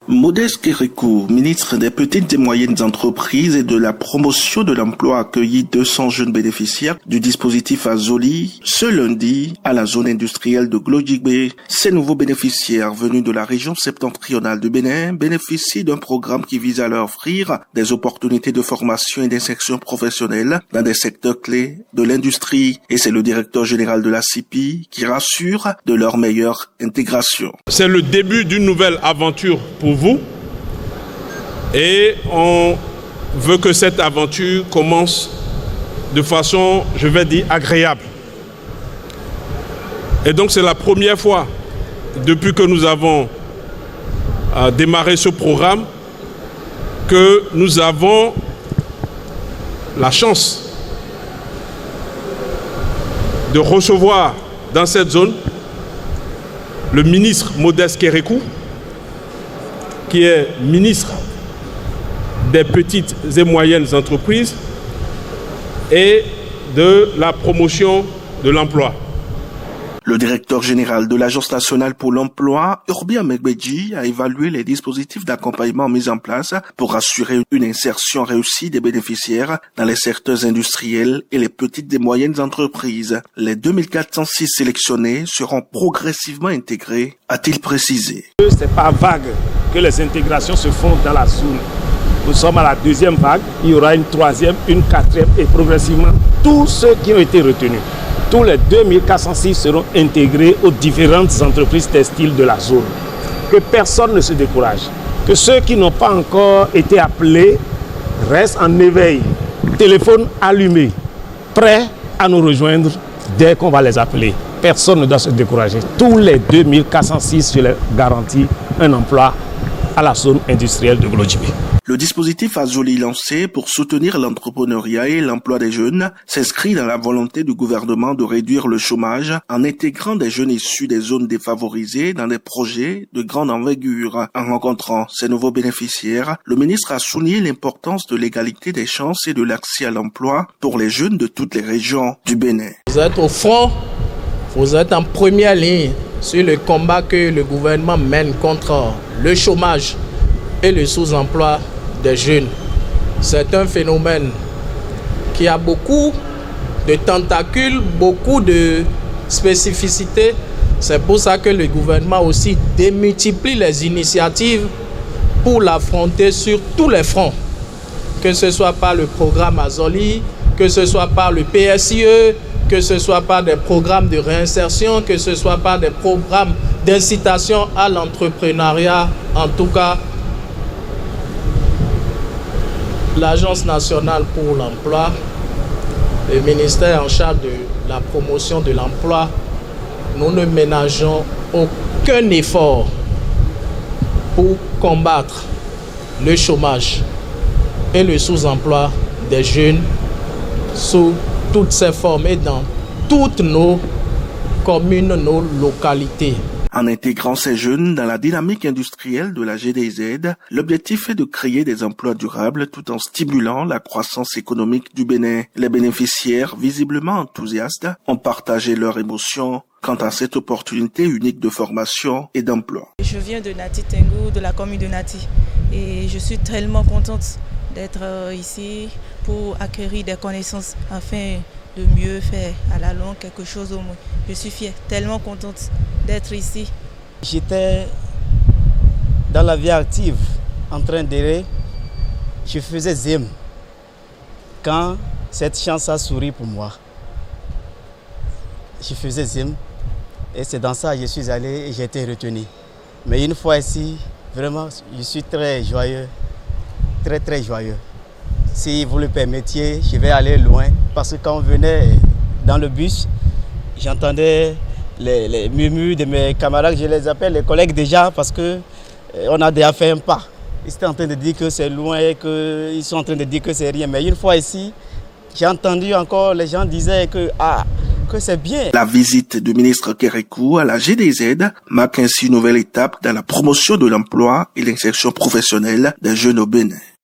Modeste Kérékou, ministre des Petites et Moyennes Entreprises et de la Promotion de l'Emploi, a accueilli 200 jeunes bénéficiaires du dispositif Azoli ce lundi à la zone industrielle de Glodjibé. Ces nouveaux bénéficiaires venus de la région septentrionale du Bénin bénéficient d'un programme qui vise à leur offrir des opportunités de formation et d'insertion professionnelle dans des secteurs clés de l'industrie. Et c'est le directeur général de la CIPI qui rassure de leur meilleure intégration. C'est le début d'une nouvelle aventure pour vous et on veut que cette aventure commence de façon, je vais dire, agréable. Et donc c'est la première fois depuis que nous avons démarré ce programme que nous avons la chance de recevoir dans cette zone le ministre Modeste Kérékou, qui est ministre des Petites et Moyennes Entreprises et de la Promotion de l'Emploi. Le directeur général de l'Agence nationale pour l'emploi, Urbia Megbedji, a évalué les dispositifs d'accompagnement mis en place pour assurer une insertion réussie des bénéficiaires dans les secteurs industriels et les petites et moyennes entreprises. Les 2406 sélectionnés seront progressivement intégrés, a-t-il précisé. C'est pas vague que les intégrations se font dans la zone. Nous sommes à la deuxième vague, il y aura une troisième, une quatrième et progressivement tous ceux qui ont été retenus. Tous les 2406 seront intégrés aux différentes entreprises textiles de la zone. Que personne ne se décourage. Que ceux qui n'ont pas encore été appelés restent en éveil, téléphone allumé, prêts à nous rejoindre dès qu'on va les appeler. Personne ne doit se décourager. Tous les 2406, je les garantis, un emploi à la zone industrielle de Glodjibé. Le dispositif Azoli lancé pour soutenir l'entrepreneuriat et l'emploi des jeunes s'inscrit dans la volonté du gouvernement de réduire le chômage en intégrant des jeunes issus des zones défavorisées dans des projets de grande envergure. En rencontrant ces nouveaux bénéficiaires, le ministre a souligné l'importance de l'égalité des chances et de l'accès à l'emploi pour les jeunes de toutes les régions du Bénin. Vous êtes au front, vous êtes en première ligne sur le combat que le gouvernement mène contre le chômage et le sous-emploi des jeunes. C'est un phénomène qui a beaucoup de tentacules, beaucoup de spécificités. C'est pour ça que le gouvernement aussi démultiplie les initiatives pour l'affronter sur tous les fronts. Que ce soit par le programme Azoli, que ce soit par le PSIE, que ce soit par des programmes de réinsertion, que ce soit par des programmes d'incitation à l'entrepreneuriat. En tout cas, l'Agence nationale pour l'emploi, le ministère en charge de la promotion de l'emploi, nous ne ménageons aucun effort pour combattre le chômage et le sous-emploi des jeunes sous toutes ses formes et dans toutes nos communes, nos localités. En intégrant ces jeunes dans la dynamique industrielle de la GDZ, l'objectif est de créer des emplois durables tout en stimulant la croissance économique du Bénin. Les bénéficiaires, visiblement enthousiastes, ont partagé leurs émotions quant à cette opportunité unique de formation et d'emploi. Je viens de Nati Tengu, de la commune de Nati, et je suis tellement contente d'être ici pour acquérir des connaissances afin de mieux faire à la longue quelque chose au moins. Je suis fière, tellement contente d'être ici. J'étais dans la vie active, en train d'errer. Je faisais zème quand cette chance a souri pour moi. Je faisais zème et c'est dans ça que je suis allé et j'ai été retenu. Mais une fois ici, vraiment, je suis très joyeux, très joyeux. Si vous le permettiez, je vais aller loin parce que quand on venait dans le bus, j'entendais les murmures de mes camarades, je les appelle les collègues déjà parce qu'on a déjà fait un pas. Ils étaient en train de dire que c'est loin, qu'ils sont en train de dire que c'est rien. Mais une fois ici, j'ai entendu encore les gens disaient que c'est bien. La visite du ministre Kérékou à la GDZ marque ainsi une nouvelle étape dans la promotion de l'emploi et l'insertion professionnelle des jeunes au Bénin.